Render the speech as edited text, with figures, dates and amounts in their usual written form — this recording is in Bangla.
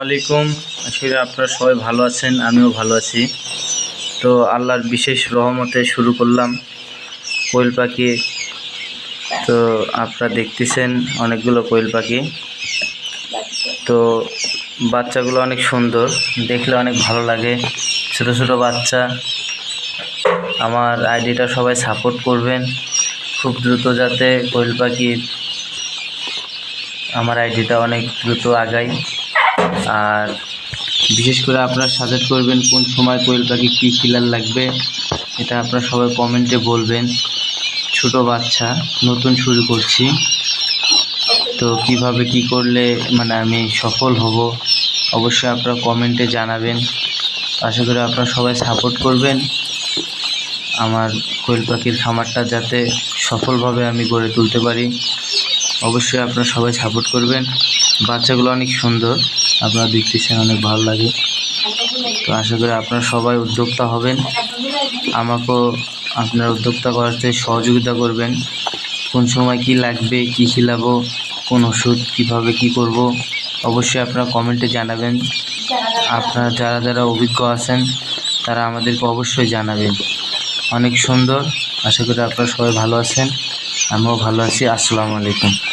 আলাইকুম। আসলে আপনারা সবাই ভালো আছেন, আমিও ভালো আছি। তো আল্লাহর বিশেষ রহমতে শুরু করলাম কোয়েল পাখি। তো আপনারা দেখতেছেন অনেকগুলো কোয়েল পাখি। তো বাচ্চাগুলো অনেক সুন্দর, দেখলে অনেক ভালো লাগে। ছোট ছোট বাচ্চা। আমার আইডিটা সবাই সাপোর্ট করবেন খুব দ্রুত, যাতে কোয়েল পাখির আমার আইডিটা অনেক দ্রুত আগায়। আর বিশেষ করে আপনারা সাজেস্ট করবেন কোন সময় কোয়েল পাখি কী খিলার লাগবে, এটা আপনারা সবাই কমেন্টে বলবেন। ছোট বাচ্চা, নতুন শুরু করছি, তো কিভাবে কি করলে মানে আমি সফল হব, অবশ্যই আপনারা কমেন্টে জানাবেন। আশা করি আপনারা সবাই সাপোর্ট করবেন আমার কোয়েল পাখির খামারটা যাতে সফলভাবে আমি গড়ে তুলতে পারি। অবশ্যই আপনারা সবাই সাপোর্ট করবেন। বাচ্চাগুলো অনেক সুন্দর, আপনারা দেখতেছেন, অনেক ভালো লাগে। তো আশা করি আপনারা সবাই উদ্যোক্তা হবেন, আমাকেও আপনারা উদ্যোক্তা করাতে সহযোগিতা করবেন। কোন সময় কি লাগবে, কি খিলাবো, কোন ওষুধ, কিভাবে কি করব, অবশ্যই আপনারা কমেন্টে জানাবেন। আপনারা যারা যারা অভিজ্ঞ আছেন তারা আমাদেরকে অবশ্যই জানাবেন। অনেক সুন্দর। আশা করি আপনারা সবাই ভালো আছেন, আমিও ভালো আছি। আসসালামু আলাইকুম।